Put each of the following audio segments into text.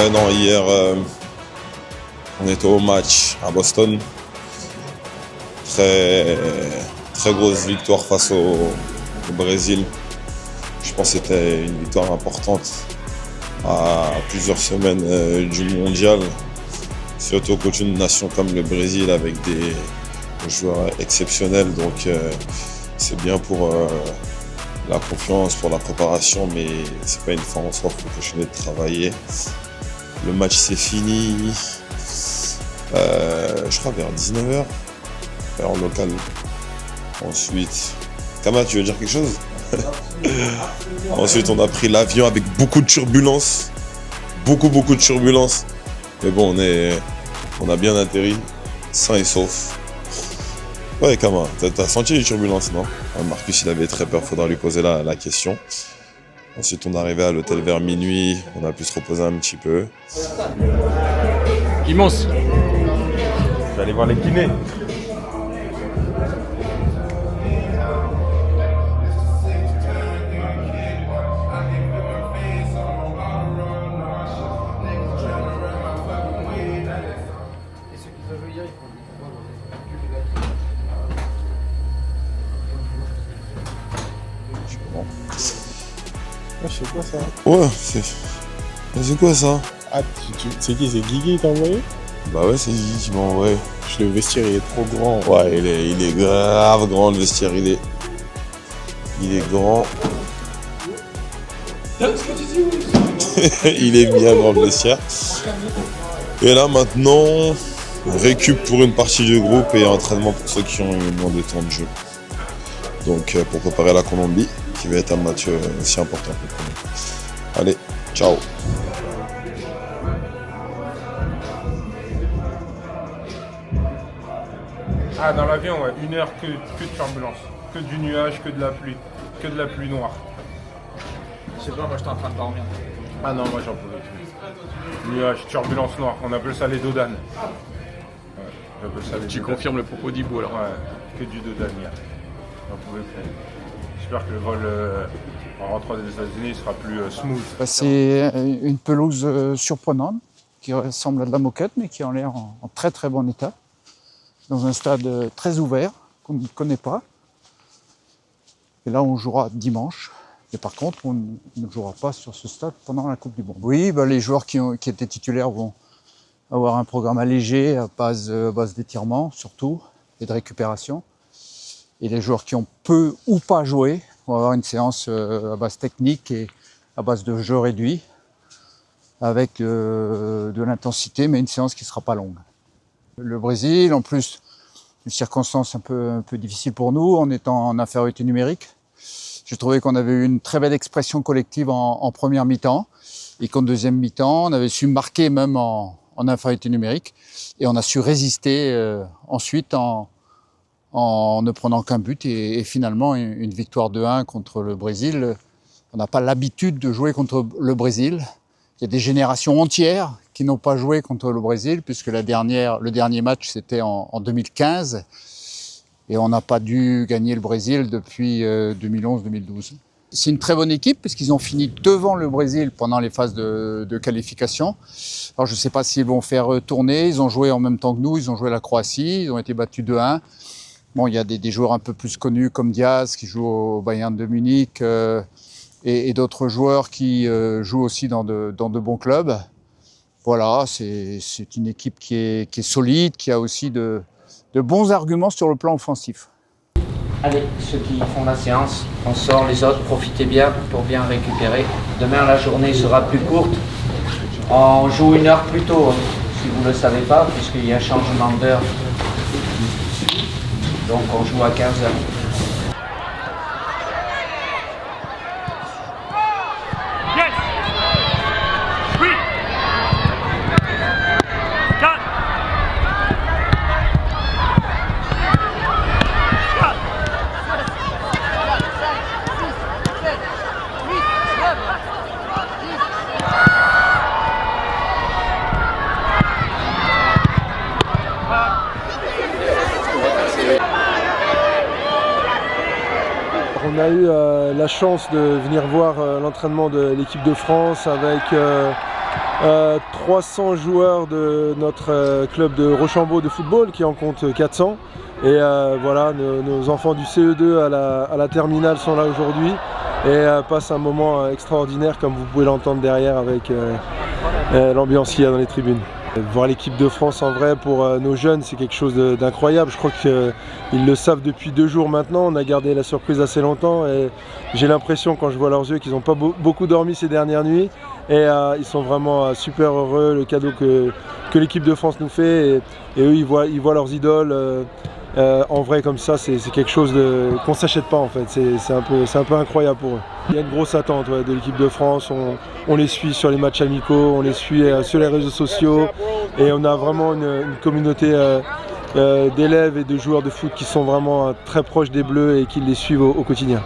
Ouais, non, hier, on était au match à Boston. Très, très grosse victoire face au Brésil. Je pense que c'était une victoire importante à plusieurs semaines du mondial. Surtout contre une nation comme le Brésil avec des joueurs exceptionnels. Donc c'est bien pour la confiance, pour la préparation, mais c'est pas une fin en soi, il faut continuer de travailler. Le match s'est fini, je crois vers 19h, en local. Ensuite, Kama, tu veux dire quelque chose? Ensuite, on a pris l'avion avec beaucoup de turbulences. Beaucoup de turbulences. Mais bon, on a bien atterri, sain et sauf. Ouais, Kama, t'as senti les turbulences, non? Marcus, il avait très peur, faudra lui poser la question. Ensuite, on est arrivé à l'hôtel vers minuit, on a pu se reposer un petit peu. Immense. Je vais aller voir les kinés. C'est quoi ça? Ouais, c'est quoi ça? Ah, c'est qui? C'est Guigui qui t'a envoyé? Bah ouais, c'est Guigui qui m'a envoyé. Le vestiaire il est trop grand. Ouais, il est grave grand le vestiaire, il est grand. Il est bien grand le vestiaire. Et là maintenant, récup pour une partie du groupe et entraînement pour ceux qui ont eu moins de temps de jeu. Donc pour préparer la Colombie, qui va être un match aussi important que le premier. Allez, ciao. Ah, dans l'avion, ouais, 1 heure que de turbulence, que du nuage, que de la pluie noire. Je sais pas, moi j'étais en train de dormir. Ah non, moi j'en pouvais plus. Nuage, turbulence noire, on appelle ça les dodanes. Ouais, j'appelle ça les Tu dodanes. confirmes le propos d'Ibo alors? Ouais, que du dodane hier. J'en pouvais plus. J'espère que le vol en rentrant des États-Unis sera plus smooth. C'est une pelouse surprenante qui ressemble à de la moquette mais qui a l'air en très très bon état. Dans un stade très ouvert qu'on ne connaît pas. Et là on jouera dimanche. Et par contre on ne jouera pas sur ce stade pendant la Coupe du Monde. Oui, les joueurs qui étaient titulaires vont avoir un programme allégé à base d'étirement surtout et de récupération. Et les joueurs qui ont peu ou pas joué vont avoir une séance à base technique et à base de jeu réduit avec de l'intensité, mais une séance qui ne sera pas longue. Le Brésil, en plus, une circonstance un peu difficile pour nous, en étant en infériorité numérique. J'ai trouvé qu'on avait eu une très belle expression collective en première mi-temps et qu'en deuxième mi-temps, on avait su marquer même en infériorité numérique et on a su résister ensuite en ne prenant qu'un but et finalement une victoire de 1 contre le Brésil. On n'a pas l'habitude de jouer contre le Brésil. Il y a des générations entières qui n'ont pas joué contre le Brésil puisque le dernier match c'était en 2015 et on n'a pas dû gagner le Brésil depuis 2011-2012. C'est une très bonne équipe puisqu'ils ont fini devant le Brésil pendant les phases de qualification. Alors je ne sais pas s'ils vont faire tourner, ils ont joué en même temps que nous, ils ont joué la Croatie, ils ont été battus 2-1. Bon, il y a des joueurs un peu plus connus comme Diaz qui joue au Bayern de Munich et d'autres joueurs qui jouent aussi dans de bons clubs. Voilà, c'est une équipe qui est solide, qui a aussi de bons arguments sur le plan offensif. Allez, ceux qui font la séance, on sort, les autres, profitez bien pour bien récupérer. Demain, la journée sera plus courte. On joue 1 heure plus tôt, si vous ne le savez pas, puisqu'il y a un changement d'heure. Donc on joue à 15h. On a eu la chance de venir voir l'entraînement de l'équipe de France avec 300 joueurs de notre club de Rochambeau de football qui en compte 400. Et voilà, nos enfants du CE2 à la terminale sont là aujourd'hui et passent un moment extraordinaire comme vous pouvez l'entendre derrière avec l'ambiance qu'il y a dans les tribunes. Voir l'équipe de France en vrai pour nos jeunes, c'est quelque chose d'incroyable. Je crois qu'ils le savent depuis 2 jours maintenant. On a gardé la surprise assez longtemps et j'ai l'impression quand je vois leurs yeux qu'ils n'ont pas beaucoup dormi ces dernières nuits. Et ils sont vraiment super heureux, le cadeau que l'équipe de France nous fait. Et eux, ils voient leurs idoles en vrai comme ça, c'est quelque chose qu'on ne s'achète pas en fait. C'est un peu incroyable pour eux. Il y a une grosse attente de l'équipe de France. On les suit sur les matchs amicaux, on les suit sur les réseaux sociaux. Et on a vraiment une communauté d'élèves et de joueurs de foot qui sont vraiment très proches des Bleus et qui les suivent au quotidien.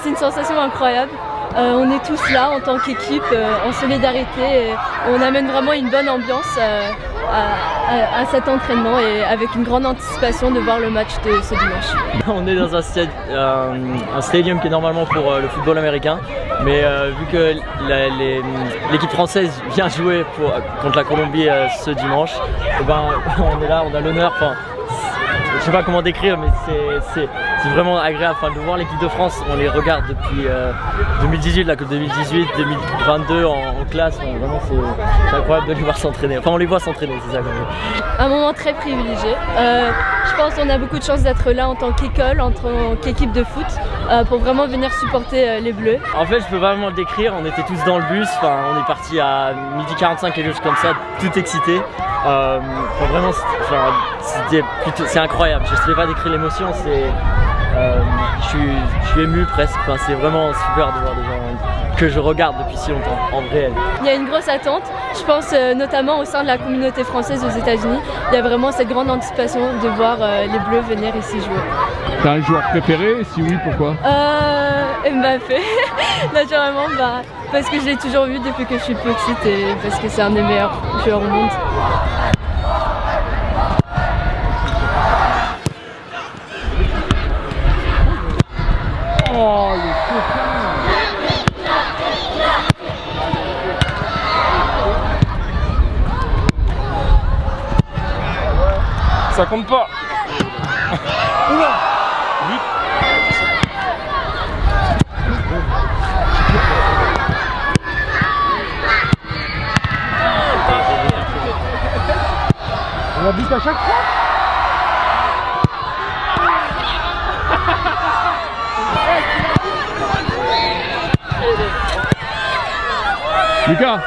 C'est une sensation incroyable. On est tous là en tant qu'équipe, en solidarité. Et on amène vraiment une bonne ambiance à cet entraînement et avec une grande anticipation de voir le match de ce dimanche. On est dans un stadium qui est normalement pour le football américain, mais vu que l'équipe française vient jouer contre la Colombie ce dimanche, et ben, on est là, on a l'honneur. Je sais pas comment décrire, mais c'est vraiment agréable de voir l'équipe de France. On les regarde depuis 2018, la Coupe 2018, 2022 en classe. Vraiment, c'est incroyable de les voir s'entraîner. Enfin, on les voit s'entraîner, c'est ça. Un moment très privilégié. Je pense qu'on a beaucoup de chance d'être là en tant qu'école, en tant qu'équipe de foot, pour vraiment venir supporter les Bleus. En fait, je peux vraiment le décrire. On était tous dans le bus. On est parti à 12h45, quelque chose comme ça, tout excité. Vraiment, c'est incroyable. Je ne sais pas décrire l'émotion. Je suis ému presque. C'est vraiment super de voir des gens que je regarde depuis si longtemps, en réel. Il y a une grosse attente, je pense notamment au sein de la communauté française aux États-Unis. Il y a vraiment cette grande anticipation de voir les Bleus venir ici jouer. T'as un joueur préféré? Si oui, pourquoi? Mbappé, naturellement, parce que je l'ai toujours vu depuis que je suis petite et parce que c'est un des meilleurs joueurs au monde. Oh, le copain! Ça compte pas. Oula. But. On a but à chaque fois. Lucas,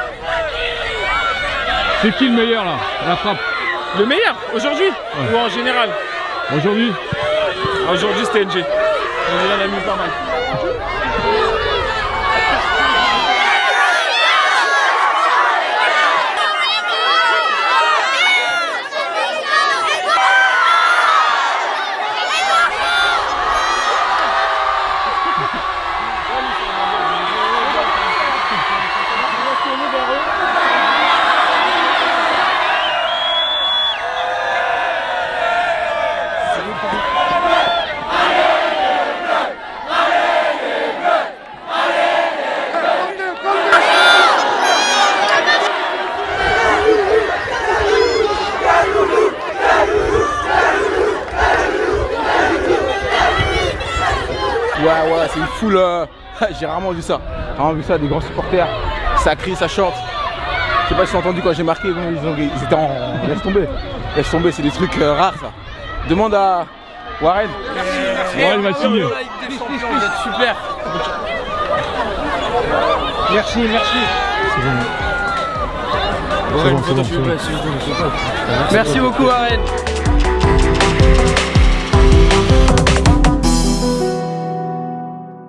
c'est qui le meilleur là, à la frappe? Le meilleur aujourd'hui ou en général? Aujourd'hui? Aujourd'hui c'était NG. On en a mis pas mal. Ouais, c'est une foule. J'ai rarement vu ça. Des grands supporters. Ça crie, ça chante. Je sais pas si tu as entendu quand j'ai marqué, ils étaient en. Laisse tomber, c'est des trucs rares ça. Demande à Warren. Warren va signer. Super. Merci. Merci beaucoup Warren.